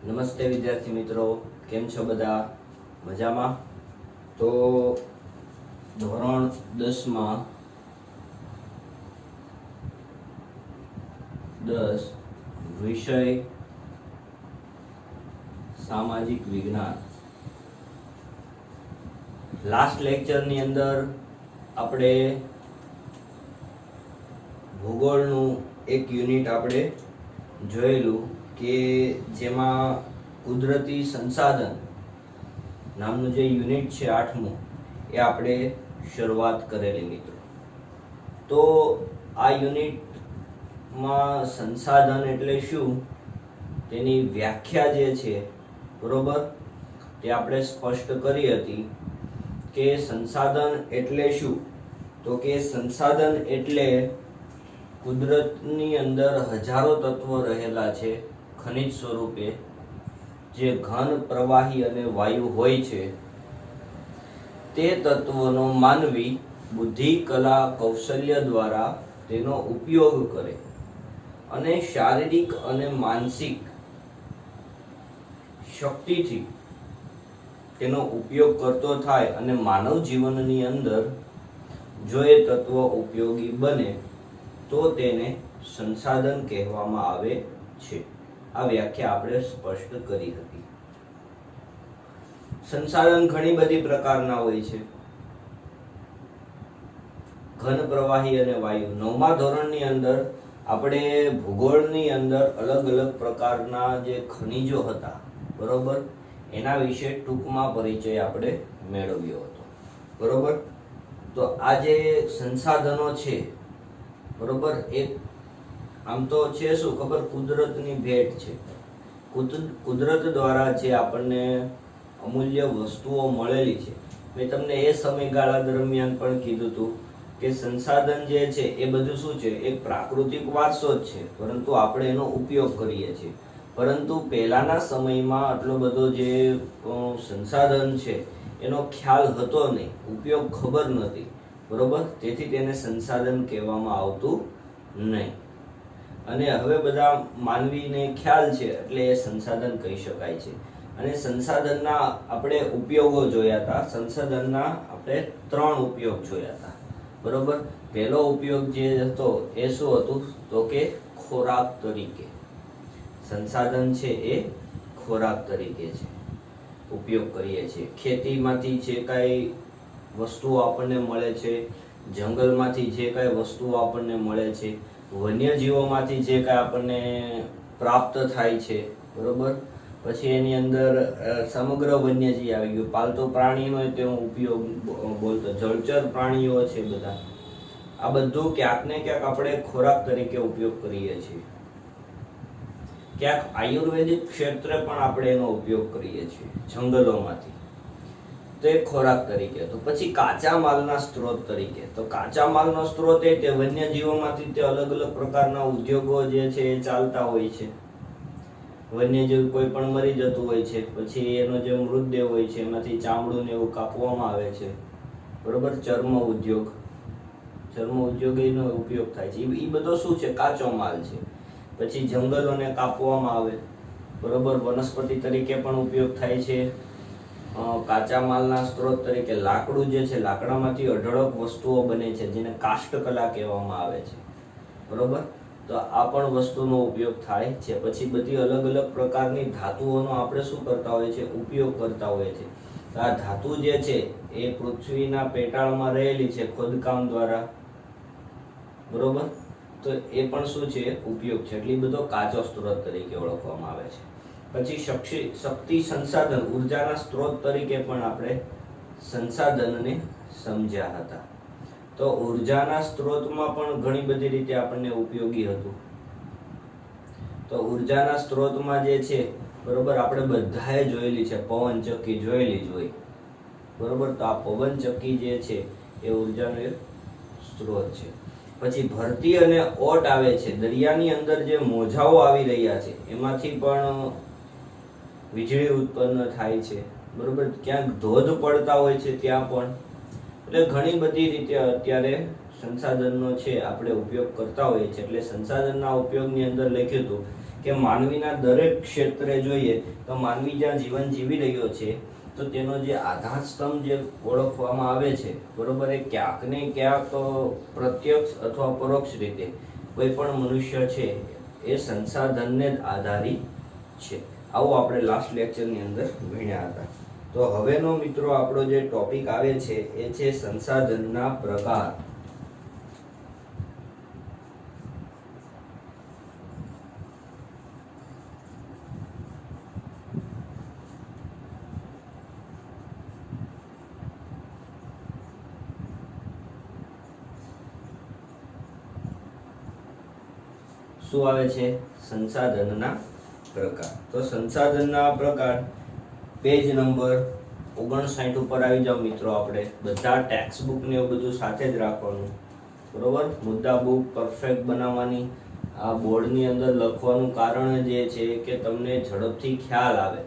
નમસ્તે વિદ્યાર્થી મિત્રો, કેમ છો બધા? મજામાં? તો ધોરણ 10 માં 10 વિષય સામાજિક વિજ્ઞાન. લાસ્ટ લેક્ચરની અંદર આપણે ભૂગોળનું એક યુનિટ આપણે જોયેલું કે જેમાં કુદરતી સંસાધન નામનું જે યુનિટ છે 8મું, એ આપણે શરૂઆત કરેલી મિત્રો. તો આ યુનિટમાં સંસાધન એટલે શું તેની વ્યાખ્યા જે છે, બરોબર, તે આપણે સ્પષ્ટ કરી હતી કે સંસાધન એટલે શું. તો કે સંસાધન એટલે કુદરતની અંદર હજારો તત્વો રહેલા છે ખનિજ સ્વરૂપે, જે ઘન, પ્રવાહી અને વાયુ હોય છે. તે તત્વોનો માનવી બુદ્ધિ, કલા, કૌશલ્ય દ્વારા તેનો ઉપયોગ કરે અને શારીરિક અને માનસિક શક્તિથી તેનો ઉપયોગ કરતો થાય અને માનવ જીવનની અંદર જો એ તત્વ ઉપયોગી બને તો તેને સંસાધન કહેવામાં આવે છે. આ વ્યાખ્યા આપણે સ્પષ્ટ કરી હતી. સંસાધન ઘણી બધી પ્રકારના હોય છે. ઘન, પ્રવાહી અને વાયુ. 9મા ધોરણની અંદર આપણે ભૂગોળની અંદર અલગ અલગ પ્રકારના જે ખનિજો હતા, બરોબર, એના વિશે ટૂંકમાં પરિચય આપણે મેળવ્યો હતો, બરોબર. તો આ જે સંસાધનો છે, બરોબર, એક આમ તો છે શું ખબર, કુદરતની ભેટ છે. કુદરત દ્વારા જે આપણને અમૂલ્ય વસ્તુઓ મળેલી છે. મેં તમને એ સમયગાળા દરમિયાન પણ કીધું હતું કે સંસાધન જે છે એ બધું શું છે, એક પ્રાકૃતિક વારસો જ છે, પરંતુ આપણે એનો ઉપયોગ કરીએ છીએ. પરંતુ પહેલાના સમયમાં આટલો બધો જે સંસાધન છે એનો ખ્યાલ હતો નહીં, ઉપયોગ ખબર નથી, બરોબર. તેથી તેને સંસાધન કહેવામાં આવતું નહીં. અને હવે બધા માનવીને ખ્યાલ છે એટલે એ સંસાધન કહી શકાય છે. અને સંસાધનના આપણે ઉપયોગો જોયા હતા. સંસાધનના આપણે 3 ઉપયોગ જોયા હતા, બરોબર. પહેલો ઉપયોગ જે હતો એ શું હતું, તો કે ખોરાક તરીકે. સંસાધન છે એ ખોરાક તરીકે છે, ઉપયોગ કરીએ છીએ. ખેતીમાંથી જે કાંઈ વસ્તુઓ આપણને મળે છે, જંગલમાંથી જે કાંઈ વસ્તુઓ આપણને મળે છે, વન્યજીવોમાંથી જે કાંઈ આપણને પ્રાપ્ત થાય છે, બરોબર. પછી એની અંદર સમગ્ર વન્યજીવ આવી ગયું, પાલતુ પ્રાણીનો તેનો ઉપયોગ બોલતો, જળચર પ્રાણીઓ છે બધા. આ બધું ક્યાંક ને ક્યાંક આપણે ખોરાક તરીકે ઉપયોગ કરીએ છીએ. ક્યાંક આયુર્વેદિક ક્ષેત્રે પણ આપણે એનો ઉપયોગ કરીએ છીએ, જંગલોમાંથી. તો એ ખોરાક તરીકે. તો પછી કાચા માલના સ્ત્રોત તરીકે. તો કાચા માલનો સ્ત્રોત એ તે વન્યજીવોમાંથી તે અલગ અલગ પ્રકારના ઉદ્યોગો જે છે એ ચાલતા હોય છે. વન્યજીવ કોઈ પણ મરી જતું હોય છે, પછી એનો જે મૃતદેહ હોય છે એમાંથી ચામડું ને એવું કાપવામાં આવે છે, બરોબર. ચર્મ ઉદ્યોગ એનો ઉપયોગ થાય છે. એ બધો શું છે, કાચો માલ છે. પછી જંગલોને કાપવામાં આવે, બરોબર, વનસ્પતિ તરીકે પણ ઉપયોગ થાય છે. કાચા માલના સ્ત્રોત તરીકે લાકડું જે છે, લાકડામાંથી અઢળક વસ્તુઓ બને છે જેને કાષ્ઠકલા કહેવામાં આવે છે, બરોબર. તો આ પણ વસ્તુનો ઉપયોગ થાય છે. પછી બધી અલગ અલગ પ્રકારની ધાતુઓનો આપણે શું કરતા હોય છે, ઉપયોગ કરતા હોય છે. તો આ ધાતુ જે છે એ પૃથ્વીના પેટાળમાં રહેલી છે ખોદકામ દ્વારા, બરોબર. તો એ પણ શું છે, ઉપયોગ છે. એટલે બધો કાચો સ્ત્રોત તરીકે ઓળખવામાં આવે છે. પછી શક્તિ સંસાધન, ઉર્જાના સ્ત્રોત તરીકે પણ આપણે સંસાધનને સમજ્યા હતા. તો ઉર્જાના સ્ત્રોતમાં પણ ઘણી બધી રીતે આપણને ઉપયોગી હતું. તો ઉર્જાના સ્ત્રોતમાં જે છે, બરોબર, આપણે બધાએ જોયેલી છે, પવન ચક્કી જોયેલી જ હોય, બરોબર. તો આ પવન ચક્કી જે છે એ ઉર્જાનો એક સ્ત્રોત છે. પછી ભરતી અને ઓટ આવે છે. દરિયાની અંદર જે મોજાઓ આવી રહ્યા છે એમાંથી પણ વીજળી ઉત્પન્ન થાય છે, બરોબર. ક્યાંક ધોધ પડતા હોય છે ત્યાં પણ. એટલે ઘણી બધી રીતે અત્યારે સંસાધનનો છે આપણે ઉપયોગ કરતા હોઈએ છીએ. એટલે સંસાધનના ઉપયોગની અંદર લખ્યું હતું કે માનવીના દરેક ક્ષેત્રે જોઈએ તો માનવી જ્યાં જીવન જીવી રહ્યો છે તો તેનો જે આધાર સ્તંભ જે ઓળખવામાં આવે છે, બરોબર, એ ક્યાંક ને ક્યાંક પ્રત્યક્ષ અથવા પરોક્ષ રીતે કોઈ પણ મનુષ્ય છે એ સંસાધનને જ આધારિત છે. આવું આપણે લાસ્ટ લેક્ચરની અંદર ભણ્યા હતા. તો હવેનો મિત્રો આપણો જે ટોપિક આવે છે એ છે સંસાધનના પ્રકાર. શું આવે છે? સંસાધનના પ્રકાર. તો સંસાધનના પ્રકાર પેજ નંબર 59 ઉપર આવી જાવ મિત્રો. આપણે બધા ટેક્સ્ટ બુક ને એવું બધું સાથે જ રાખવાનું, બરોબર. મુદ્દા બુક પરફેક્ટ બનાવવાની. આ બોર્ડની અંદર લખવાનું કારણ જે છે કે તમને ઝડપથી ખ્યાલ આવે,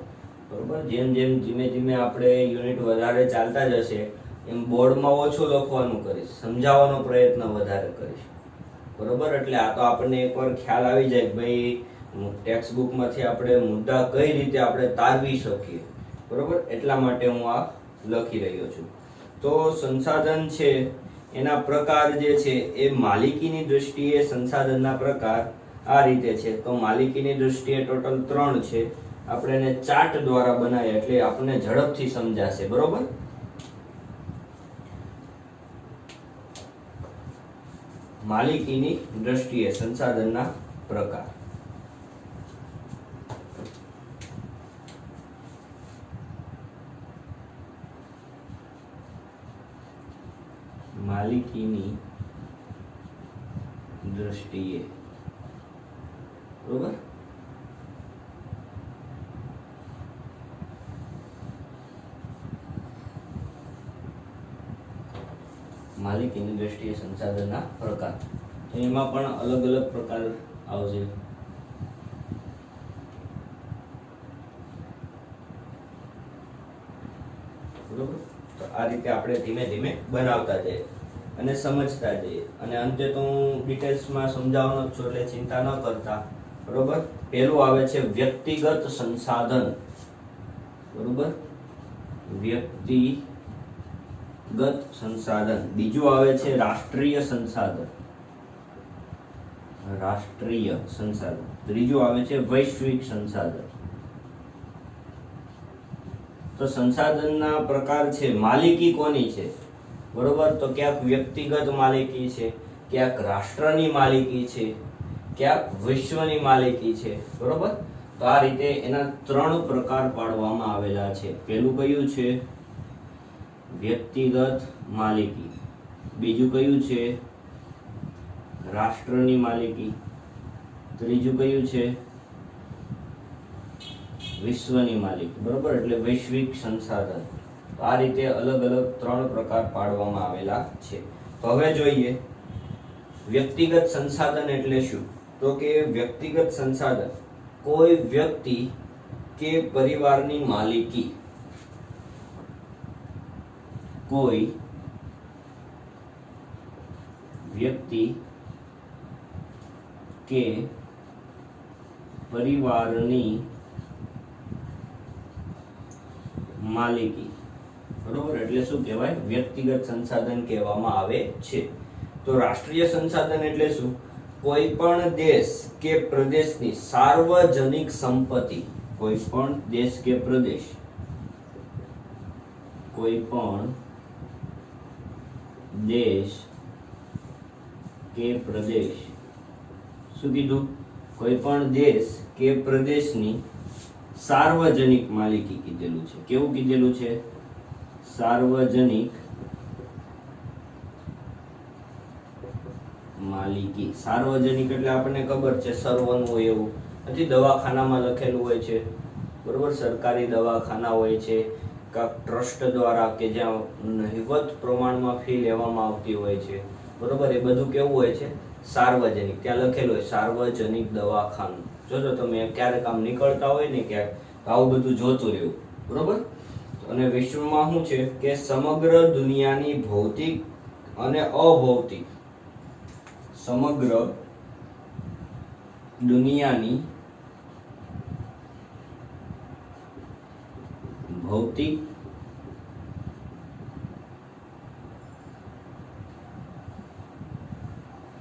બરોબર. જેમ જેમ ધીમે ધીમે આપણે યુનિટ વધારે ચાલતા જશે એમ બોર્ડમાં ઓછું લખવાનું કરીશ, સમજાવવાનો પ્રયત્ન વધારે કરીશ, બરોબર. એટલે આ તો આપણને એકવાર ખ્યાલ આવી જાય કે ભાઈ ટેક્સ્ટ બુકમાંથી આપણે મુદ્દા કઈ રીતે આપણે તારવી શકીએ, બરોબર. એટલા માટે હું આ લખી રહ્યો છું. તો સંસાધન છે એના પ્રકાર જે છે એ માલિકીની દૃષ્ટિએ સંસાધનના પ્રકાર આ રીતે છે. તો માલિકીની દૃષ્ટિએ ટોટલ 3 છે. આપણે એને ચાર્ટ દ્વારા બનાવીએ એટલે આપણને ઝડપથી સમજાશે, બરોબર. માલિકીની દૃષ્ટિએ સંસાધનના પ્રકાર. માલિકીની દૃષ્ટિએ, બરોબર. માલિકીની દૃષ્ટિએ સંસાધનના પ્રકાર. એમાં પણ અલગ અલગ પ્રકાર આવશે, બરોબર. તો આ રીતે આપણે ધીમે ધીમે બનાવતા જઈએ અને સમજતા જઈએ. અને અંતે તો હું ડિટેલ્સમાં સમજાવવાનો જ છું એટલે ચિંતા ન કરતા, બરોબર. પહેલું આવે છે વ્યક્તિગત સંસાધન, બરોબર. વ્યક્તિગત સંસાધન. બીજું આવે છે રાષ્ટ્રીય સંસાધન, રાષ્ટ્રીય સંસાધન. ત્રીજું આવે છે વૈશ્વિક સંસાધન. તો સંસાધનના પ્રકાર છે. માલિકી કોની છે, બરોબર. તો ક્યાંક વ્યક્તિગત માલિકી છે, ક્યાંક રાષ્ટ્રની માલિકી છે, ક્યાંક વિશ્વની માલિકી છે, બરોબર. તો આ રીતે એના 3 પ્રકાર પાડવામાં આવેલા છે. પહેલું કયું છે? વ્યક્તિગત માલિકી. બીજું કયું છે? રાષ્ટ્રની માલિકી. ત્રીજું કયું છે? વિશ્વની માલિકી, બરોબર. એટલે વૈશ્વિક સંસાધન. તો આ રીતે અલગ અલગ 3 પ્રકાર પાડવામાં આવેલા છે. તો હવે જોઈએ વ્યક્તિગત સંસાધન એટલે શું. તો કે વ્યક્તિગત સંસાધન કોઈ વ્યક્તિ કે પરિવારની માલિકી, કોઈ વ્યક્તિ કે પરિવારની માલિકી, બરોબર. એટલે શું કહેવાય? વ્યક્તિગત સંસાધન કહેવામાં આવે છે. તો રાષ્ટ્રીય સંસાધન એટલે શું? કોઈ પણ દેશ કે પ્રદેશની સાર્વજનિક સંપત્તિ. કોઈ પણ દેશ કે પ્રદેશ, કોઈ પણ દેશ કે પ્રદેશ, શું કીધું? કોઈ પણ દેશ કે પ્રદેશની સાર્વજનિક માલિકી કીધેલું છે. કેવું કીધેલું છે? સાર્વજનિક માલિકી. સાર્વજનિક એટલે આપણને ખબર છે સર્વનું હોય એવું નથી. દવાખાનામાં લખેલું હોય છે, બરોબર. સરકારી દવાખાના હોય છે, કાંક ટ્રસ્ટ દ્વારા કે જ્યાં નહિવત પ્રમાણમાં ફી લેવામાં આવતી હોય છે, બરોબર. એ બધું કેવું હોય છે? સાર્વજનિક. ત્યાં લખેલું હોય સાર્વજનિક દવાખાનું. જોજો તમે ક્યારેક આમ નીકળતા હોય ને ક્યાંક, આવું બધું જોતું રહેવું, બરોબર. અને વિશ્વમાં શું છે કે સમગ્ર દુનિયાની ભૌતિક અને અભૌતિક, સમગ્ર દુનિયાની ભૌતિક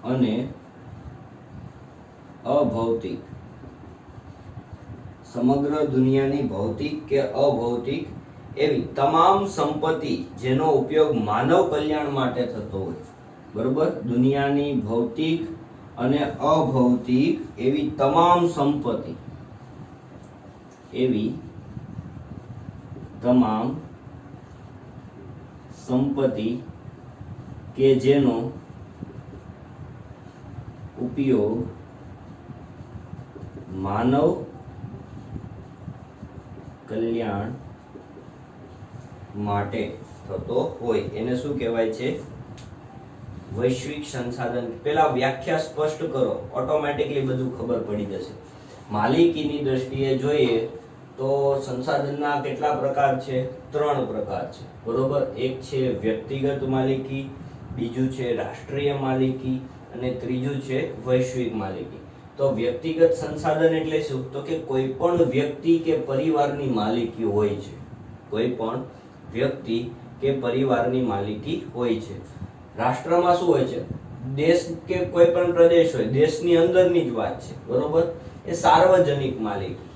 અને અભૌતિક, સમગ્ર દુનિયાની ભૌતિક કે અભૌતિક એવી તમામ સંપત્તિ જેનો ઉપયોગ માનવ કલ્યાણ માટે થતો હોય, બરોબર, દુનિયાની ભૌતિક અને અભૌતિક એવી તમામ સંપત્તિ, એવી તમામ સંપત્તિ કે જેનો ઉપયોગ માનવ કલ્યાણ માટે થતો હોય એને શું કહેવાય છે? વૈશ્વિક સંસાધન. પેલા વ્યાખ્યા સ્પષ્ટ કરો, ઓટોમેટિકલી બધું ખબર પડી જશે. માલિકીની દ્રષ્ટિએ જોઈએ તો સંસાધનના કેટલા પ્રકાર છે? 3 પ્રકાર છે, બરોબર. એક છે વ્યક્તિગત માલિકી, બીજું છે રાષ્ટ્રીય માલિકી અને ત્રીજું છે વૈશ્વિક માલિકી. તો વ્યક્તિગત સંસાધન એટલે શું? તો કે કોઈ પણ વ્યક્તિ કે પરિવારની માલિકી હોય છે, કોઈ પણ વ્યક્તિ કે પરિવારની માલિકી હોય છે. રાષ્ટ્રમાં શું હોય છે? દેશ કે કોઈ પણ પ્રદેશ હોય, દેશની અંદરની જ વાત છે, બરોબર, એ સાર્વજનિક માલિકી.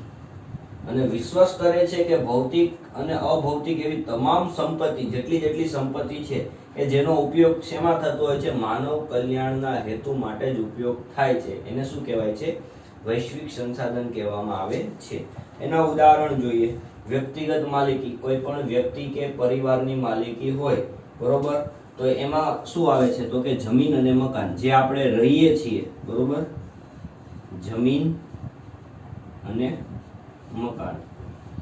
અને વિશ્વ સ્તરે છે કે ભૌતિક અને અભૌતિક એવી તમામ સંપત્તિ, જેટલી સંપત્તિ છે કે જેનો ઉપયોગ શેમાં થતો હોય છે? માનવ કલ્યાણના હેતુ માટે જ ઉપયોગ થાય છે, એને શું કહેવાય છે? વૈશ્વિક સંસાધન કહેવામાં આવે છે. એના ઉદાહરણ જોઈએ. વ્યક્તિગત માલિકી, કોઈ પણ વ્યક્તિ કે પરિવારની માલિકી હોય, બરોબર, તો એમાં શું આવે છે? તો કે જમીન અને મકાન, જે આપણે રહીએ છીએ, બરોબર, જમીન અને મકાન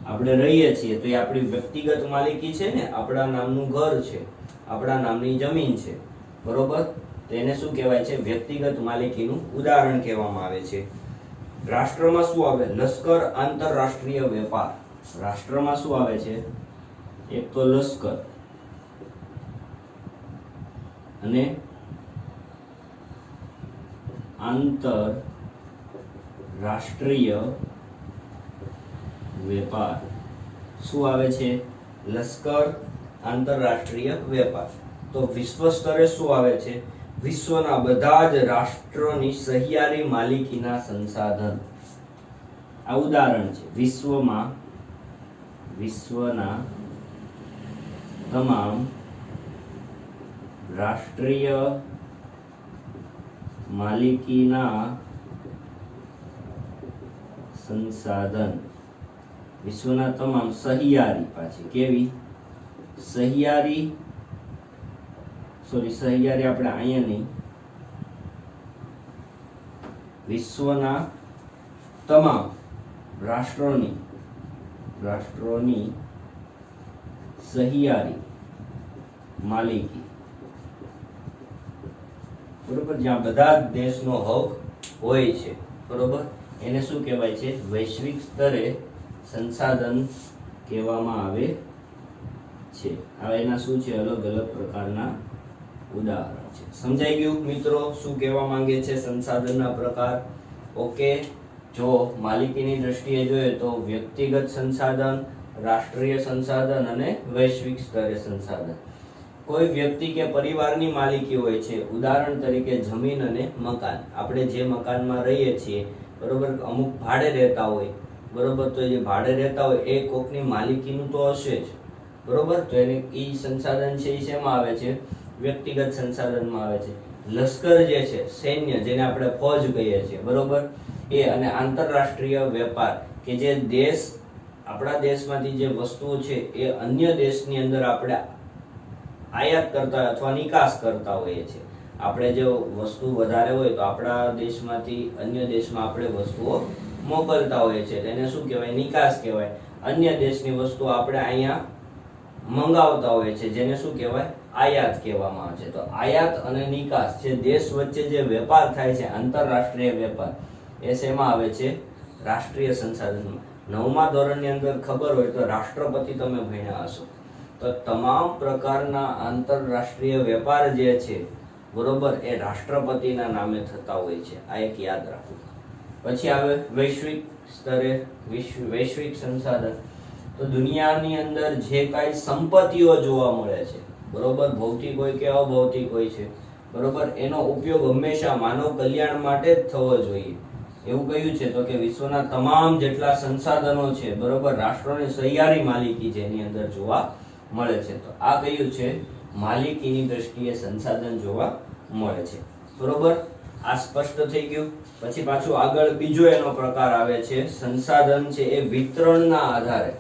આપણે રહીએ છીએ તો એ આપણી વ્યક્તિગત માલિકી છે ને, આપણા નામનું ઘર છે, આપણા નામની જમીન છે, બરોબર. તો એને શું કહેવાય છે? વ્યક્તિગત માલિકીનું ઉદાહરણ કહેવામાં આવે છે. રાષ્ટ્રમાં શું આવે? લશ્કર, આંતરરાષ્ટ્રીય વેપાર. રાષ્ટ્રમાં શું આવે છે? એક તો લશ્કર અને આંતરરાષ્ટ્રીય વેપાર. શું આવે છે? લશ્કર, આંતરરાષ્ટ્રીય વેપાર. તો વિશ્વ સ્તરે શું આવે છે? વિશ્વના બધા જ રાષ્ટ્રોની સહિયારી માલિકીના સંસાધન. આ ઉદાહરણ છે. વિશ્વના તમામ રાષ્ટ્રીય માલિકીના સંસાધન. વિશ્વના તમામ સહિયારી, પાછી કેવી? સહિયારી આપણે અહીંયા નહીં, વિશ્વના તમામ રાષ્ટ્રોની સહિયારી માલિકી, બરોબર, જ્યાં બધા જ દેશનો હક હોય છે, બરોબર, એને શું કહેવાય છે? વૈશ્વિક સ્તરે સંસાધન કહેવામાં આવે છે. હવે એના શું છે? અલગ અલગ પ્રકારના ઉદાહરણ છે. સમજાઈ ગયું મિત્રો શું કહેવા માંગે છે? સંસાધનના પ્રકાર. ઓકે. જો માલિકીની દ્રષ્ટિએ જોઈએ તો વ્યક્તિગત સંસાધન, રાષ્ટ્રીય સંસાધન અને વૈશ્વિક સ્તરે સંસાધન. કોઈ વ્યક્તિ કે પરિવારની માલિકી હોય છે, ઉદાહરણ તરીકે જમીન અને મકાન. આપણે જે મકાનમાં રહીએ છીએ, બરોબર, અમુક ભાડે રહેતા હોય, બરોબર, તો જે ભાડે રહેતા હોય એ કોકની માલિકીનું તો હશે જ, બરોબર. તો એને ઈ સંસાધન છે એ શેમાં આવે છે? વ્યક્તિગત સંસાધનમાં આવે છે. લશ્કર જે છે, સૈન્ય, જેને આપણે ફૌજ કહીએ છીએ, બરોબર, એ અને આંતરરાષ્ટ્રીય વેપાર કે જે દેશ, આપણા દેશમાંથી જે વસ્તુઓ છે એ અન્ય દેશની અંદર આપણે આયાત કરતા અથવા નિકાસ કરતા હોઈએ છીએ. આપણે જો વસ્તુ વધારે હોય તો આપણા દેશમાંથી અન્ય દેશમાં આપણે વસ્તુઓ મોકલતા હોઈએ છીએ, તેને શું કહેવાય? નિકાસ કહેવાય. અન્ય દેશની વસ્તુ આપણે અહીંયા મંગાવતા હોઈએ છીએ, જેને શું કહેવાય? આયાત કહેવામાં આવે છે. તો આયાત અને નિકાસ, જે દેશ વચ્ચે જે વેપાર થાય છે, આંતરરાષ્ટ્રીય વેપાર, એ શેમાં આવે છે? રાષ્ટ્રીય સંસાધનમાં. 9મા ધોરણની અંદર ખબર હોય તો રાષ્ટ્રપતિ તમે ભણ્યા હશો, તો તમામ પ્રકારના આંતરરાષ્ટ્રીય વેપાર જે છે, બરોબર, એ રાષ્ટ્રપતિના નામે થતા હોય છે. આ એક યાદ રાખવું. પછી આવે વૈશ્વિક સ્તરે વૈશ્વિક સંસાધન. તો તો દુનિયાની અંદર જે કાંઈ સંપત્તિઓ જોવા મળે છે, બરોબર, ભૌતિક હોય કે અભૌતિક હોય છે, બરોબર, એનો ઉપયોગ હંમેશા માનવ કલ્યાણ માટે જ થવો જોઈએ એવું કહ્યું છે. તો કે વિશ્વના તમામ જેટલા સંસાધનો છે, બરોબર, રાષ્ટ્રોની સહિયારી માલિકી જેની અંદર જોવા મળે છે. તો આ કયું છે? માલિકીની દ્રષ્ટિએ સંસાધન જોવા મળે છે, બરોબર. આ સ્પષ્ટ થઈ ગયું. પછી પાછું આગળ બીજો એનો પ્રકાર આવે છે, સંસાધન છે એ વિતરણના આધારે.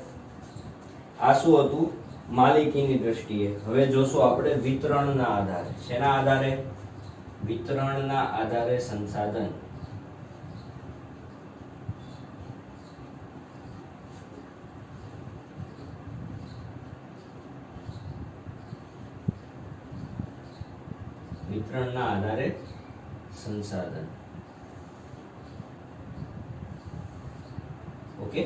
આ શું હતું? માલિકીની દ્રષ્ટિએ. હવે જોશું આપણે વિતરણના આધારે. શેના આધારે? વિતરણના આધારે સંસાધન. વિતરણના આધારે સંસાધન. ઓકે.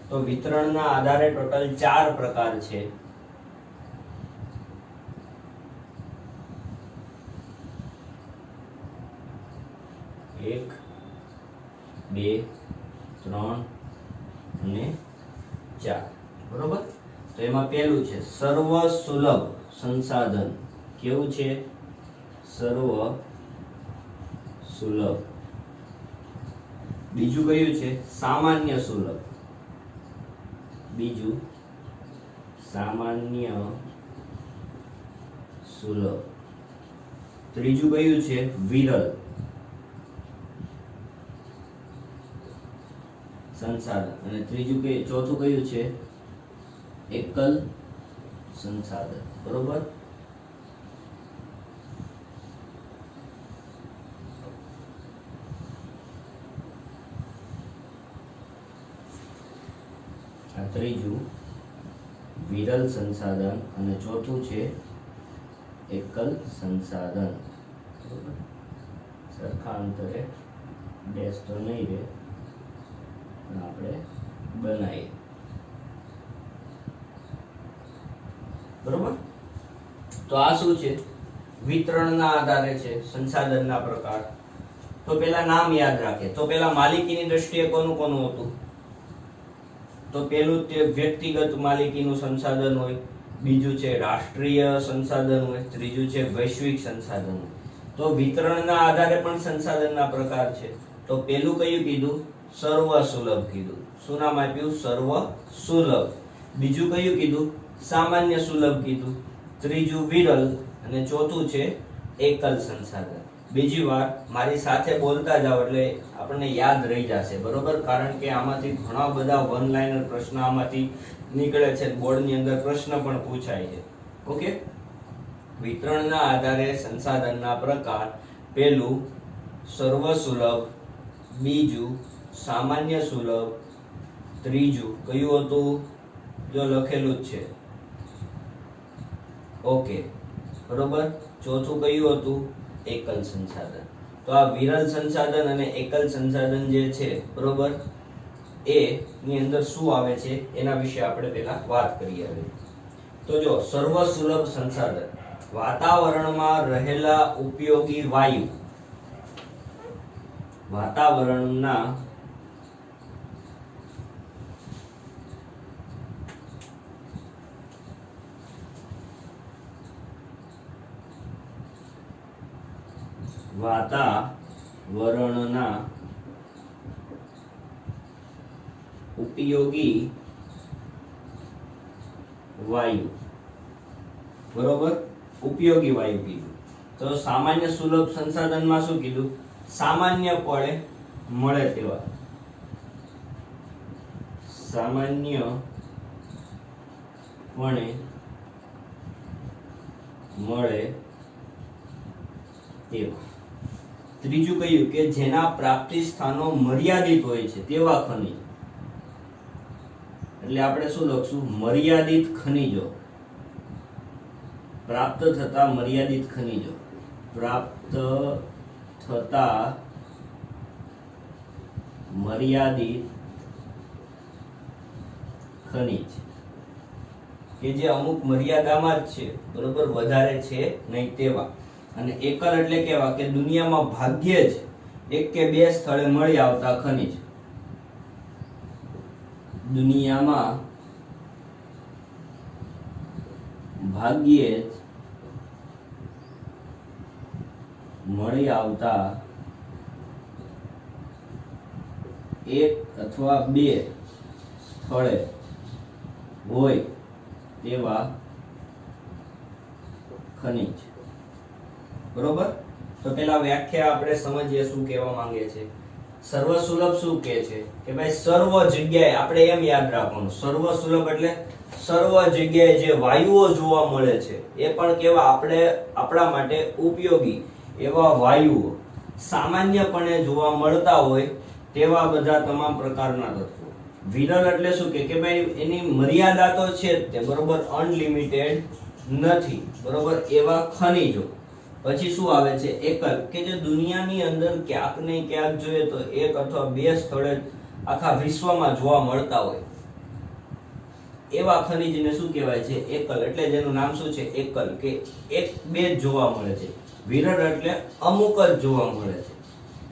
તો વિતરણના આધારે ટોટલ 4 પ્રકાર છે. એક, બે, 3 અને 4, બરોબર. તો એમાં પહેલું છે સર્વ સુલભ સંસાધન. કેવું છે? સર્વ સુલભ. બીજું કયું છે? સામાન્ય સુલભ. બીજું સામાન્ય સુલભ. ત્રીજું કયું છે? વિરલ સંસાધન. અને ચોથું કયું છે? એકલ સંસાધન, બરોબર. આ ત્રીજું વિરલ સંસાધન અને ચોથું છે એકલ સંસાધન, બરોબર. સરખા અંતરે ડેશ તો નહીં રહે, આપણે બનાવીએ, બરોબર. તો આ શું છે? વિતરણના આધારે છે, સંસાધનના પ્રકાર. તો પેલા નામ યાદ રાખે. તો પેલા માલિકીની દ્રષ્ટિએ કોનું કોનું હતું? તો પેલું તે વ્યક્તિગત માલિકીનું સંસાધન હોય, બીજું છે રાષ્ટ્રીય સંસાધન હોય, ત્રીજું છે વૈશ્વિક સંસાધન હોય. તો વિતરણના આધારે પણ સંસાધનના પ્રકાર છે. તો પેલું કયું કીધું? સર્વ સુલભ કીધું. શું નામ આપ્યું? સર્વ સુલભ. બીજું કયું કીધું? સામાન્ય સુલભ કીધું. ત્રીજું વિરલ અને ચોથું છે એકલ સંસાધન. બીજી વાર મારી સાથે બોલતા જાઓ એટલે આપણને યાદ રહી જશે, બરોબર. કારણ કે આમાંથી ઘણા બધા વન લાઇનર પ્રશ્ન આમાંથી નીકળે છે, બોર્ડની અંદર પ્રશ્ન પણ પૂછાય છે. ઓકે. વિતરણના આધારે સંસાધનના પ્રકાર. પહેલું સર્વ સુલભ, બીજું સામાન્ય સુલભ, ત્રીજું કયું હતું? જો લખેલું જ છે, ઓકે, બરોબર. ચોથું કયું હતું? એકલ સંસાધન. તો આ વિરલ સંસાધન અને એકલ સંસાધન જે છે, બરોબર, એ ની અંદર શું આવે છે એના વિશે આપણે પહેલા વાત કરીએ. તો જો સર્વ સુલભ સંસાધન, વાતાવરણમાં રહેલા ઉપયોગી વાયુ, વાતાવરણના ઉપયોગી વાયુ, બરોબર. ઉપયોગી વાયુ કીધું. તો સામાન્ય સુલભ સંસાધનમાં શું કીધું? સામાન્યપણે મળે તેવા, સામાન્યપણે મળે તેવા. ત્રીજું કયું? કે જેના પ્રાપ્તિ સ્થાનો મર્યાદિત હોય છે તેવા ખનિજ. એટલે આપણે શું લખશું? મર્યાદિત ખનિજો. પ્રાપ્ત થતા મર્યાદિત ખનિજો. પ્રાપ્ત થતા મર્યાદિત ખનિજ. કે જે અમુક મર્યાદામાં જ છે, બરોબર, વધારે છે નહીં તેવા. અને એકલ એટલે કેવા કે દુનિયામાં ભાગ્યે જ એક કે બે સ્થળે મળી આવતા ખનિજ. દુનિયામાં ભાગ્યે જ મળી આવતા એક અથવા બે સ્થળે હોય તેવા ખનિજ. બરોબર. તો પેલા વ્યાખ્યા આપણે સમજીએ શું કહેવા માંગે છે. સર્વસુલભ શું કહે છે કે ભાઈ સર્વ જગ્યાએ, આપણે એમ યાદ રાખવાનું, સર્વસુલભ એટલે સર્વ જગ્યાએ જે વાયુઓ જોવા મળે છે એ પણ કેવા આપણા માટે ઉપયોગી એવા વાયુઓ સામાન્યપણે જોવા મળતા હોય તેવા બધા તમામ પ્રકારના તત્વો. વિરલ એટલે શું કે ભાઈ એની મર્યાદા તો છે જ તે, બરોબર, અનલિમિટેડ નથી, બરોબર, એવા ખનિજો. પછી શું આવે છે? એકલ, કે જે દુનિયાની અંદર ક્યાંક ને ક્યાંક જોઈએ તો એક અથવા બે સ્થળે આખા વિશ્વમાં જોવા મળતા હોય એવા ખનિજને શું કહેવાય છે? એકલ. એટલે જેનું નામ શું છે? એકલ, કે એક બે જ જોવા મળે છે. વિરળ એટલે અમુક જ જોવા મળે છે.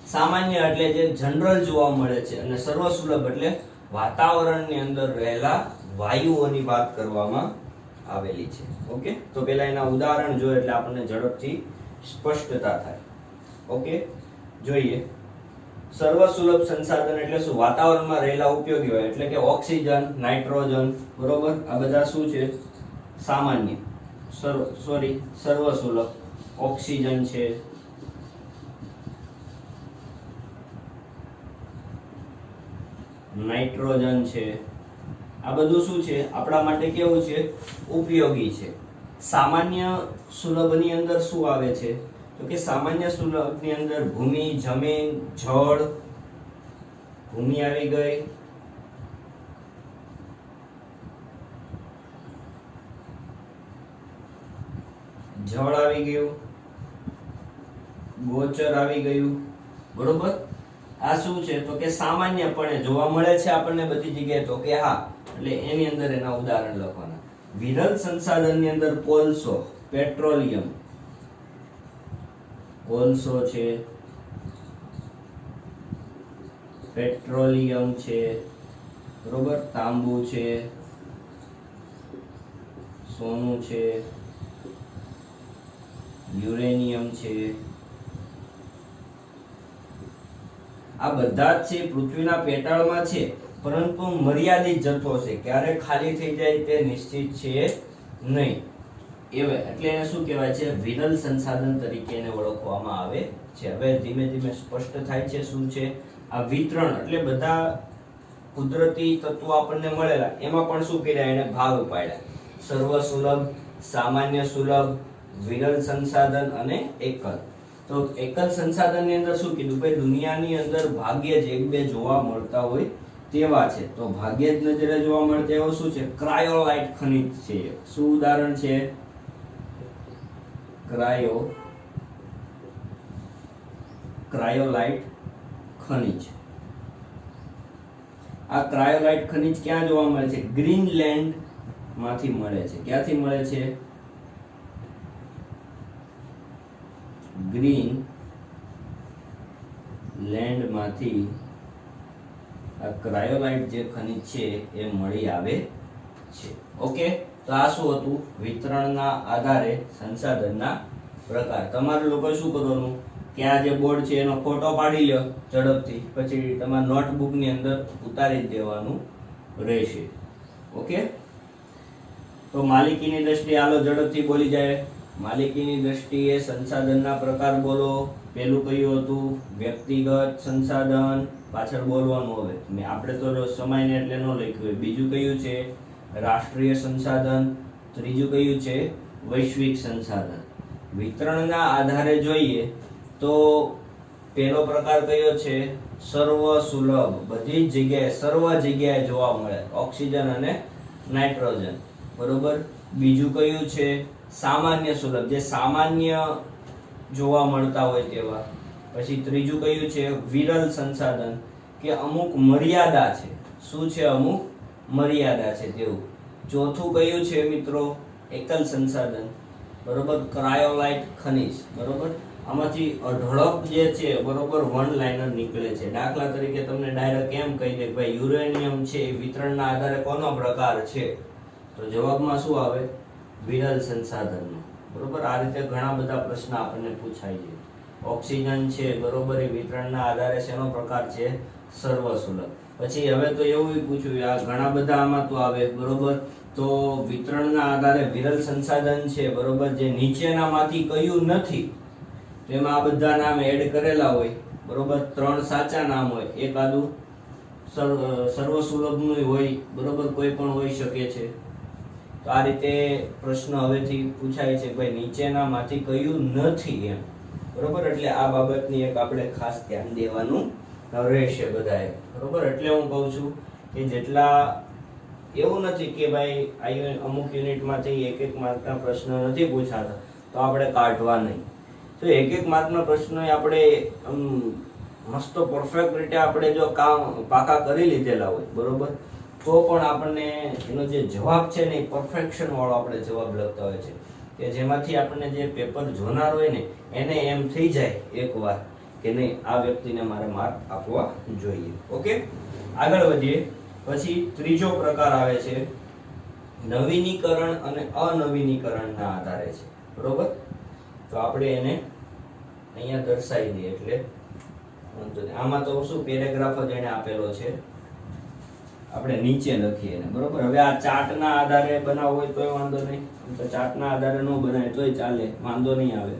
સામાન્ય એટલે જે જનરલ જોવા મળે છે. અને સર્વસુલભ એટલે વાતાવરણની અંદર રહેલા વાયુઓની વાત કરવામાં આવેલી છે. ઓકે, તો પેલા એના ઉદાહરણ જોઈએ એટલે આપણને ઝડપથી સ્પષ્ટતા થાય. ઓકે, જોઈએ. સર્વસુલભ સંસાધન એટલે શું? વાતાવરણમાં રહેલા ઉપયોગી હોય, એટલે કે ઓક્સિજન, નાઇટ્રોજન, બરોબર, આ બધા શું છે? સામાન્ય. સર્વસુલભ. ઓક્સિજન છે, નાઇટ્રોજન છે, આ બધું શું છે? આપણા માટે કેવું છે? ઉપયોગી છે. સામાન્ય સુલભની અંદર શું આવે છે? તો કે સામાન્ય સુલભની અંદર ભૂમિ, જમીન, જળ, ભૂમિ આવી ગઈ, જળ આવી ગયું, ગોચર આવી ગયું, બરોબર. આ શું છે? તો કે સામાન્યપણે જોવા મળે છે આપણને બધી જગ્યાએ, તો કે હા, એટલે એની અંદર એના ઉદાહરણ લખવાના. વિરલ સંસાધનની અંદર કોલસો, પેટ્રોલિયમ, કોલસો છે, પેટ્રોલિયમ છે, બરોબર, તાંબુ છે, સોનું છે, યુરેનિયમ છે, આ બધા જ છે પૃથ્વીના પેટાળમાં છે, પરંતુ મર્યાદિત જથ્થો છે. ક્યારે ખાલી થઈ જાય તે નિશ્ચિત છે નહીં. એટલે એને શું કહેવાય છે? વિરલ સંસાધન તરીકે એને ઓળખવામાં આવે છે. હવે ધીમે ધીમે સ્પષ્ટ થાય છે શું છે આ વિતરણ. એટલે બધા કુદરતી તત્વો આપણને મળેલા, એમાં પણ શું કર્યા? એને ભાગ પાડ્યા. સર્વસુલભ, સામાન્ય સુલભ, વિરલ સંસાધન અને એકલ. તો એકલ સંસાધનની અંદર શું કીધું? ભાઈ દુનિયાની અંદર ભાગ્યે જ એક બે જોવા મળતા હોય તેવા છે. તો ભાગ્યે જ નજરે જોવા મળતા એવું શું છે? ક્રાયોલાઇટ ખનિજ છે. શું ઉદાહરણ છે? ક્રાયોલાઇટ ખનિજ. આ ક્રાયોલાઇટ ખનિજ ક્યાં જોવા મળે છે? ગ્રીનલેન્ડ માંથી મળે છે. ક્યાંથી મળે છે? ગ્રીનલેન્ડ માંથી આ ક્રાયોલાઇટ જે ખનિજ છે એ મળી આવે છે. ઓકે, તો આ શું હતું? વિતરણના આધારે સંસાધનના પ્રકાર. તમારે લોકો શું કરવાનું કે આ જે બોર્ડ છે એનો ફોટો પાડી લ્યો ઝડપથી, પછી તમારા નોટબુક ની અંદર ઉતારી દેવાનું રહેશે. ઓકે, તો માલિકીની દ્રષ્ટિએ હાલો ઝડપથી બોલી જાય. માલિકીની દ્રષ્ટિએ સંસાધનના પ્રકાર બોલો. પેલું કયું હતું? વ્યક્તિગત સંસાધન. પાછળ બોલવાનું. હવે આપણે તો સમયને એટલે ન લખ્યું હોય. બીજું કયું છે? રાષ્ટ્રીય સંસાધન. ત્રીજું કયું છે? વૈશ્વિક સંસાધન. વિતરણના આધારે જોઈએ તો પહેલો પ્રકાર કયો છે? સર્વ સુલભ. બધી જ જગ્યાએ, સર્વ જગ્યાએ જોવા મળે, ઓક્સિજન અને નાઇટ્રોજન, બરોબર. બીજું કયું છે? સામાન્ય સુલભ, જે સામાન્ય જોવા મળતા હોય તેવા. પછી ત્રીજું કયું છે? વિરલ સંસાધન, કે અમુક મર્યાદા છે. શું છે? અમુક મર્યાદા છે તેવું. ચોથું કયું છે મિત્રો? એકલ સંસાધન, બરોબર, ક્રાયોલાઇટ ખનિજ, બરોબર. આમાંથી અઢળક જે છે, બરોબર, વન લાઇનર નીકળે છે. દાખલા તરીકે તમને ડાયરેક્ટ એમ કહી દે કે ભાઈ યુરેનિયમ છે એ વિતરણના આધારે કોનો પ્રકાર છે, તો જવાબમાં શું આવે? વિરલ સંસાધનનો, બરોબર. આ રીતે ઘણા બધા પ્રશ્ન આપણને પૂછાય છે. ઓક્સિજન છે, બરોબર, એ વિતરણના આધારે શેનો પ્રકાર છે? સર્વસુલભ. પછી હવે તો એવું પૂછ્યું, આ ઘણા બધા આમાં તો આવે, બરોબર. તો વિતરણના આધારે વિરલ સંસાધન છે, બરોબર, જે નીચેનામાંથી કયું નથી, તેમાં આ બધા નામ એડ કરેલા હોય, બરોબર. 3 સાચા નામ હોય, એકાદું સર્વસુલભનું હોય, બરોબર, કોઈ પણ હોઈ શકે છે. તો આ રીતે પ્રશ્ન હવેથી પૂછાય છે, ભાઈ નીચેનામાંથી કયું નથી એમ, બરોબર. એટલે આ બાબતની એક આપણે ખાસ ધ્યાન દેવાનું રહેશે બધાએ, બરોબર. એટલે હું કહું છું કે જેટલા, એવું નથી કે ભાઈ અમુક યુનિટમાંથી એક માર્કના પ્રશ્ન નથી પૂછાતા તો આપણે કાઢવા નહીં. તો એક માર્કના પ્રશ્નો આપણે મસ્ત પરફેક્ટ રીતે આપણે જો કામ પાકા કરી લીધેલા હોય, બરોબર, તો પણ આપણને એનો જે જવાબ છે ને એ પરફેક્શન વાળો આપણે જવાબ લખતા હોય છે, કે જેમાંથી આપણને જે પેપર જોનાર હોય ને એને એમ થઈ જાય એકવાર કે નહીં, આ વ્યક્તિને મારે માર્ક આપવા જોઈએ. ઓકે, આગળ વધીએ. પછી ત્રીજો પ્રકાર આવે છે નવીનીકરણ અને અનવીનીકરણના આધારે છે, બરોબર. તો આપણે એને અહીંયા દર્શાવી દઈએ, એટલે આમાં તો શું પેરેગ્રાફ જ એને આપેલો છે, આપણે નીચે લખીએ એને, બરોબર. હવે આ ચાર્ટના આધારે બનાવવો હોય તોય વાંધો નહીં, તો ચાર્ટના આધારે ન બનાવે તોય ચાલે, વાંધો નહીં આવે.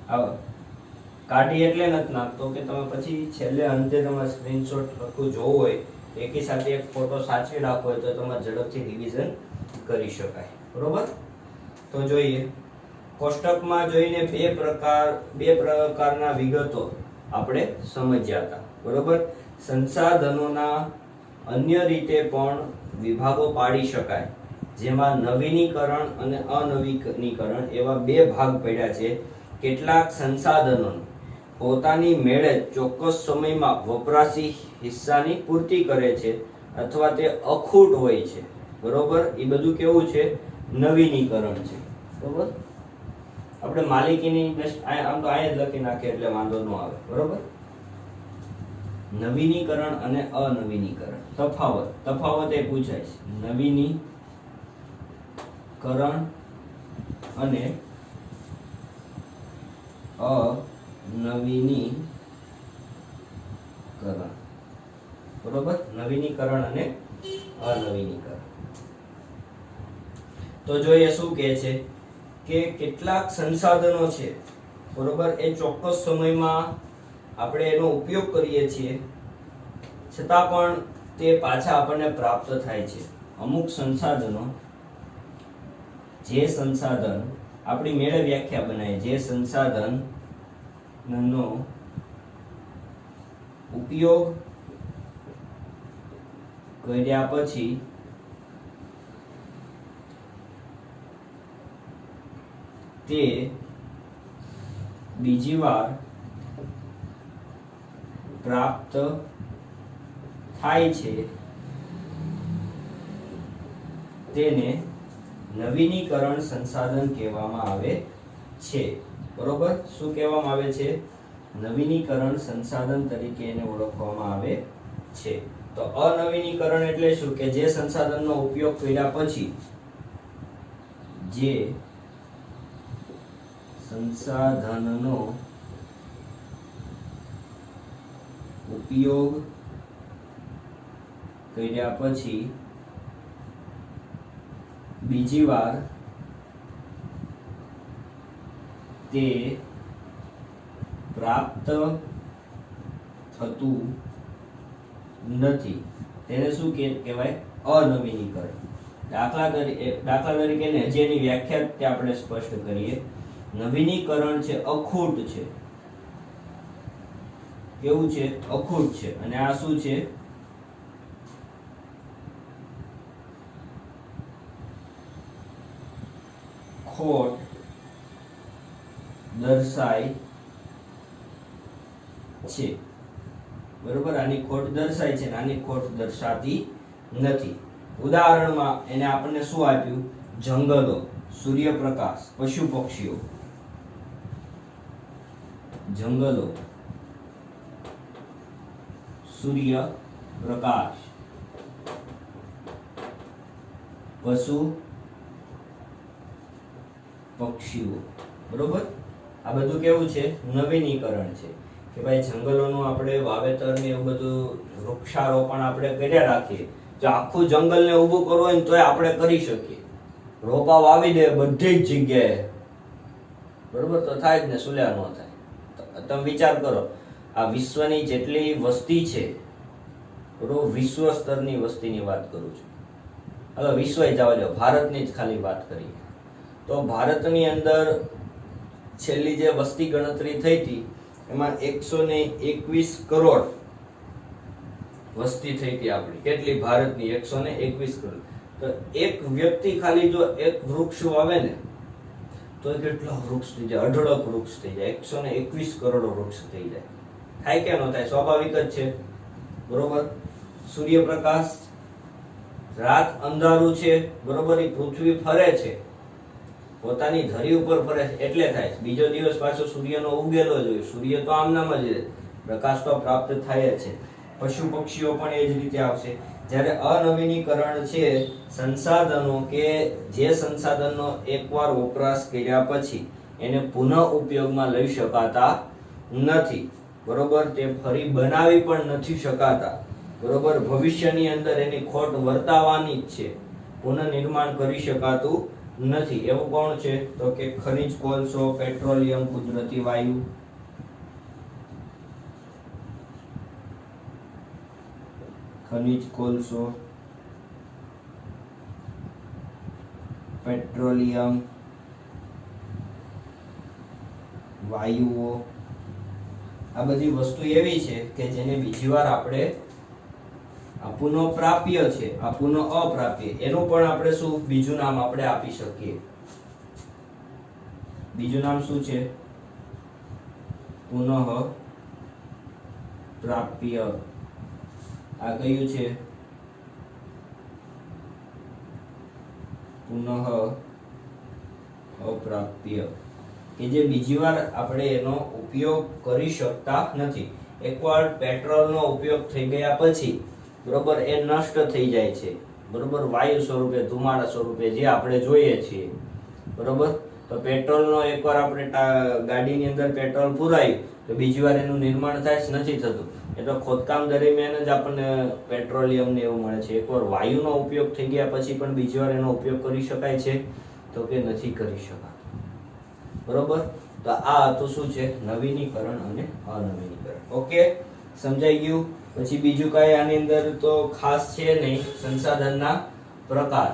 આવો કાઢી એટલે નથી નાખતો કે તમે પછી છેલ્લે અંતે તમારે સ્ક્રીનશોટ લખવું જોવું હોય, એકી સાથે એક ફોટો સાચવી રાખવો હોય તો તમારે ઝડપથી રિવિઝન કરી શકાય, બરોબર. તો જોઈએ, કોષ્ટકમાં જોઈને બે પ્રકારના વિગતો આપણે સમજ્યા હતા, બરોબર. સંસાધનોના અન્ય રીતે પણ વિભાગો પાડી શકાય, જેમાં નવીનીકરણ અને અનવીનીકરણ એવા બે ભાગ પડ્યા છે. કેટલાક સંસાધનો પોતાની મેળે ચોક્કસ સમયમાં વપરાશી હિસ્સાની પૂર્તિ કરે છે અથવા તે અખૂટ હોય છે, બરોબર. એ બધું કેવું છે? નવીનીકરણ છે, બરોબર. આપણે માલિકીની આમ તો અહીંયા જ લખી નાખીએ એટલે વાંધો ન આવે, બરોબર. નવીનીકરણ અને અનવીનીકરણ તફાવત એ પૂછાય છે. નવીનીકરણ અને અનવીનીકરણ, બરોબર. નવીનીકરણ અને અનવીનીકરણ. તો જોઈએ શું કહે છે કે કેટલાક સંસાધનો છે, બરોબર, એ ચોક્કસ સમયમાં આપણે એનો ઉપયોગ કરીએ છીએ છતાં પણ તે પાછા આપણને પ્રાપ્ત થાય છે. અમુક સંસાધનો, જે સંસાધન આપણી મેળે વ્યાખ્યા બનાવીએ, જે સંસાધનનો ઉપયોગ કર્યા પછી તે બીજી વાર પ્રાપ્ત થાય છે તેને નવીનીકરણ સંસાધન કહેવામાં આવે છે, બરોબર. શું કહેવામાં આવે છે? નવીનીકરણ સંસાધન તરીકે એને ઓળખવામાં આવે છે. તો અનવીનીકરણ એટલે શું? કે જે સંસાધનનો ઉપયોગ કર્યા પછી, જે સંસાધનનો ઉપયોગ કર્યા પછી બીજી વાર તે પ્રાપ્ત થતું નથી, તેને શું કહેવાય? અનવીનીકરણ. દાખલા તરીકે હજી એની વ્યાખ્યા તે આપણે સ્પષ્ટ કરીએ. નવીનીકરણ છે અખૂટ છે, કેવું છે? અખૂટ છે. અને આ શું છે? ખોટ દર્શાય છે, બરોબર, આની ખોટ દર્શાય છે, આની ખોટ દર્શાતી નથી. ઉદાહરણમાં એને આપણને શું આપ્યું? જંગલો, સૂર્યપ્રકાશ, પશુ પક્ષીઓ. જંગલો, સૂર્યપ્રકાશ, પશુ પક્ષીઓ. બરોબર, આ બધું કેવું છે? નવીનીકરણ છે કે ભાઈ જંગલોનું આપણે વાવેતર ને એવું બધું વૃક્ષારોપણ આપણે કર્યા રાખીએ. જો આખું જંગલને ઊભું કરવું હોય ને તોય આપણે કરી શકીએ. રોપા વાવી દે બધી જ જગ્યાએ, બરોબર, તો થાય જ ને, સુલ્યા ન થાય. તમે વિચાર કરો, આ વિશ્વની જેટલી વસ્તી છે, બરોબર, વિશ્વ સ્તરની વસ્તીની વાત કરું છું. હવે વિશ્વ જવા દો, ભારતની જ ખાલી વાત કરીએ તો ભારતની અંદર છેલ્લી જે વસ્તી ગણતરી થઈ હતી એમાં 121 કરોડ વસ્તી થઈ હતી આપણી. કેટલી? ભારતની 121 કરોડ. તો એક વ્યક્તિ ખાલી જો એક વૃક્ષ વાવે ને તો કેટલા વૃક્ષ થઈ જાય? અઢળક વૃક્ષ થઈ જાય. 121 કરોડ વૃક્ષ થઈ જાય. થાય કે ન થાય? સ્વાભાવિક જ છે, બરોબર. સૂર્યપ્રકાશ, રાત અંધારું છે, બરોબર, એ પૃથ્વી ફરે છે, પોતાની ધરી ઉપર ફરે છે એટલે થાય. બીજો દિવસ પાછો સૂર્યનો ઉગેલો જ હોય. સૂર્ય તો આમનામ જ રહે, પ્રકાશ તો પ્રાપ્ત થાય જ છે. પશુ પક્ષીઓ પણ એ જ રીતે આવશે. જ્યારે અનવીનીકરણ છે સંસાધનો, કે જે સંસાધનો એકવાર વપરાશ કર્યા પછી એને પુનઃ ઉપયોગમાં લઈ શકાતા નથી, બરોબર, તે ફરી બનાવી પણ નથી શકાતા, બરોબર, ભવિષ્યની અંદર એની ખોટ વર્તાવાની જ છે, પુનઃનિર્માણ કરી શકાતું નથી. એવું કોણ છે? તો કે ખનિજ કોલસો, પેટ્રોલિયમ, કુદરતી વાયુ. ખનિજ કોલસો, પેટ્રોલિયમ, વાયુઓ, આ બધી વસ્તુ એવી છે કે જેને બીજી વાર આપણે આ પુનઃપ્રાપ્ય છે, આ પુનઃ અપ્રાપ્ય, એનું પણ આપણે શું બીજું નામ આપણે આપી શકીએ. બીજું નામ શું છે? પુનઃ પ્રાપ્ય. આ કયું છે? પુનઃ અપ્રાપ્ય, કે જે બીજી વાર આપણે એનો ઉપયોગ કરી શકતા નથી. એકવાર પેટ્રોલનો ઉપયોગ થઈ ગયા પછી, બરોબર, એ નષ્ટ થઈ જાય છે, બરોબર, વાયુ સ્વરૂપે, ધુમાડા સ્વરૂપે, જે આપણે જોઈએ છીએ, બરોબર. તો પેટ્રોલનો એકવાર આપણે ગાડીની અંદર પેટ્રોલ પુરાયું તો બીજી વાર એનું નિર્માણ થાય નથી થતું. એ તો ખોદકામ દરમિયાન જ આપણને પેટ્રોલિયમ ને એવું મળે છે. એકવાર વાયુનો ઉપયોગ થઈ ગયા પછી પણ બીજી વાર એનો ઉપયોગ કરી શકાય છે? તો કે નથી કરી શકાતો, બરોબર. તો આ તો શું છે? નવીનીકરણ અને અનવીનીકરણ. ઓકે, સમજાઈ ગયું? પછી બીજું કઈ આની અંદર તો ખાસ છે નહીં. સંસાધનના પ્રકાર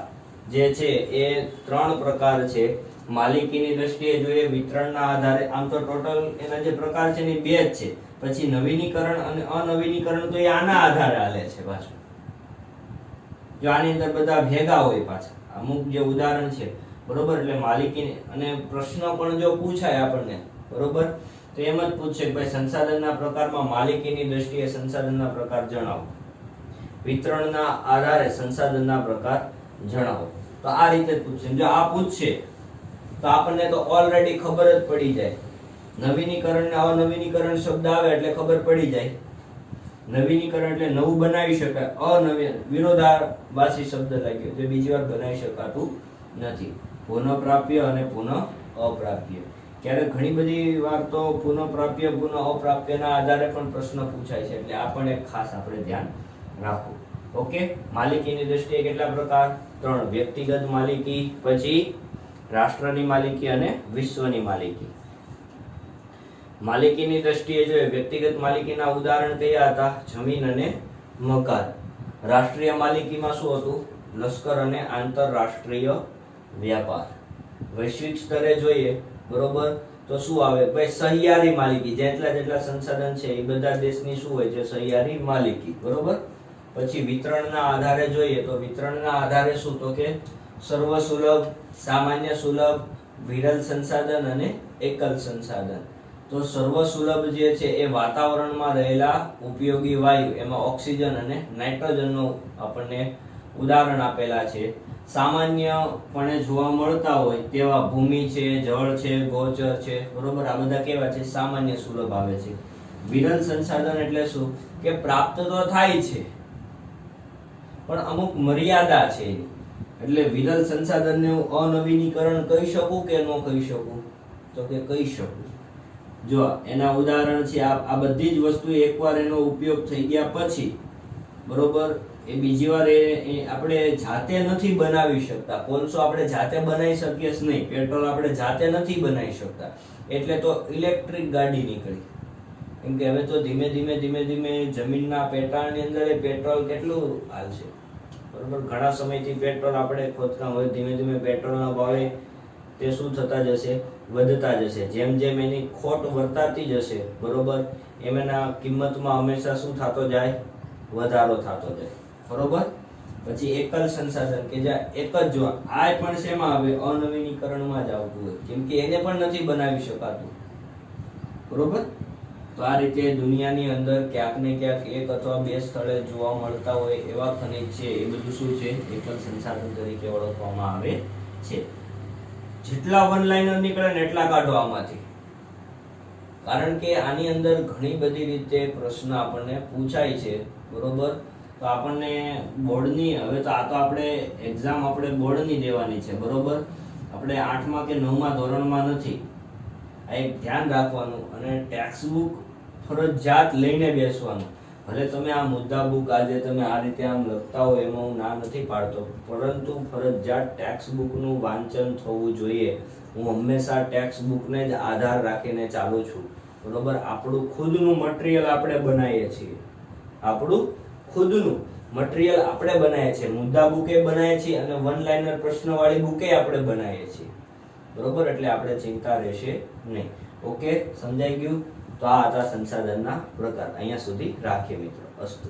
જે છે એ 3 પ્રકાર છે. માલિકીની દ્રષ્ટિએ જોઈએ, વિતરણના આધારે, આમ તો ટોટલ એના જે પ્રકાર છે ને 2 જ છે. પછી નવીનીકરણ અને અનવીનીકરણ તો એ આના આધારે હાલે છે પાછું. જો આની અંદર બધા ભેગા હોય પાછા, અમુક જે ઉદાહરણ છે, બરોબર, એટલે માલિકી અને પ્રશ્ન પણ જો પૂછાય આપણને, બરોબર, તો એમ જ પૂછશે કે ભાઈ સંસાધનના પ્રકારમાં માલિકીની દ્રષ્ટિએ સંસાધનના પ્રકાર જણાવો, વિતરણના આધારે સંસાધનના પ્રકાર જણાવો. તો આ રીતે જ પૂછશે. જો આ પૂછશે તો આપણને તો ઓલરેડી ખબર જ પડી જાય. નવીનીકરણ ને અનવીનીકરણ શબ્દ આવે એટલે ખબર પડી જાય. નવીનીકરણ એટલે નવું બનાવી શકાય, અનવીન વિરોધાભાસી શબ્દ લાગ્યો, જે બીજી વાર બનાવી શકાતું નથી. પુનઃપ્રાપ્ય અને પુનઃ અપ્રાપ્ય. ક્યારેક ઘણી બધી વાર તો પુનઃપ્રાપ્ય, પુનઃ અપ્રાપ્યના આધારે પણ પ્રશ્ન પૂછાય છે, એટલે આ પણ એક ખાસ આપણે ધ્યાન રાખવું. ઓકે, માલિકીની દ્રષ્ટિએ કેટલા પ્રકાર? 3. વ્યક્તિગત માલિકી, પછી રાષ્ટ્રની માલિકી અને વિશ્વની માલિકી. માલિકીની દ્રષ્ટિએ જોઈએ, વ્યક્તિગત માલિકીના ઉદાહરણ કયા હતા? જમીન અને મકાન. રાષ્ટ્રીય માલિકીમાં શું હતું? લશ્કર અને આંતરરાષ્ટ્રીય વ્યાપાર. વૈશ્વિક સ્તરે જોઈએ, બરોબર, તો શું આવે? ભાઈ સહિયારી માલિકી, જેટલા સંસાધન છે એ બધા દેશની શું હોય છે? સહિયારી માલિકી, બરોબર. પછી વિતરણના આધારે જોઈએ તો વિતરણના આધારે શું? તો કે સર્વસુલભ, સામાન્ય સુલભ, વિરલ સંસાધન અને એકલ સંસાધન. તો સર્વસુલભ જે છે એ વાતાવરણમાં રહેલા ઉપયોગી વાયુ, એમાં ઓક્સિજન અને નાઇટ્રોજનનું આપણને ઉદાહરણ આપેલા છે. સામાન્યપણે જોવા મળતા હોય તેવા ભૂમિ છે, જળ છે, ગોચર છે, બરોબર, આ બધા કેવા છે? સામાન્ય સુલભ આવે છે. વિરલ સંસાધન એટલે શું? કે પ્રાપ્ત તો થાય છે પણ અમુક મર્યાદા છે. એટલે વિરલ સંસાધનને હું અનવીનીકરણ કહી શકું કે ન કહી શકું? તો કે કહી શકું. જો એના ઉદાહરણ છે આ બધી જ વસ્તુ એકવાર એનો ઉપયોગ થઈ ગયા પછી, બરોબર, એ બીજી વાર આપણે જાતે નથી બનાવી શકતા. કોલસો આપણે જાતે બનાવી શકીએ જ નહીં, પેટ્રોલ આપણે જાતે નથી બનાવી શકતા, એટલે તો ઇલેક્ટ્રિક ગાડી નીકળી. કેમ કે હવે તો ધીમે ધીમે જમીનના પેટાળની અંદર એ પેટ્રોલ કેટલું હાલશે, બરોબર. ઘણા સમયથી પેટ્રોલ આપણે ખોદકામ હોય, ધીમે પેટ્રોલના ભાવે તે શું થતા જશે? વધતા જશે. જેમ એની ખોટ વર્તાતી જશે, બરોબર, એમ એના કિંમતમાં હંમેશા શું થતો જાય? વધારો થતો જાય, બરોબર. પછી એકલ સંસાધન કે જ્યાં એક જ, જો આ પણ શેમાં આવે? અનવીનીકરણમાં જ આવતું હોય, કેમ કે એને પણ નથી બનાવી શકાતું, બરોબર. તો આ રીતે દુનિયાની અંદર ક્યાંક ને ક્યાંક એક અથવા બે સ્થળે જોવા મળતા હોય એવા ખનિજ છે, એ બધું શું છે? એકલ સંસાધન તરીકે ઓળખવામાં આવે છે. જેટલા વન લાઇનર નીકળે ને એટલા કાઢો આમાંથી, કારણ કે આની અંદર ઘણી બધી રીતે પ્રશ્ન આપણને પૂછાય છે, બરોબર. તો આપણને બોર્ડની, હવે તો આ તો આપણે એક્ઝામ આપણે બોર્ડની દેવાની છે, બરોબર. આપણે 8મા કે 9મા ધોરણમાં નથી. આ એક ધ્યાન રાખવાનું. અને ટેક્સ્ટ બુક ફરજિયાત લઈને બેસવાનું. ભલે તમે આ મુદ્દા બુક આજે તમે આ રીતે આમ લખતા હોય, એમાં હું ના નથી પાડતો, પરંતુ ફરજિયાત ટેક્સ્ટ બુકનું વાંચન થવું જોઈએ. હું હંમેશા ટેક્સ્ટ બુકને જ આધાર રાખીને ચાલુ છું, બરોબર. આપણું ખુદનું મટીરિયલ આપણે બનાવીએ છીએ, આપણું ખુદનું મટીરિયલ આપણે બનાવીએ છીએ. મુદ્દા બુકે બનાવીએ છીએ અને વન લાઇનર પ્રશ્નવાળી બુકે આપણે બનાવીએ છીએ, બરોબર. એટલે આપણે ચિંતા રહેશે નહીં. ઓકે, સમજાઈ ગયું? તો આ હતા સંસાધનના પ્રકાર. અહીંયા સુધી રાખીએ મિત્રો. અસ્તુ.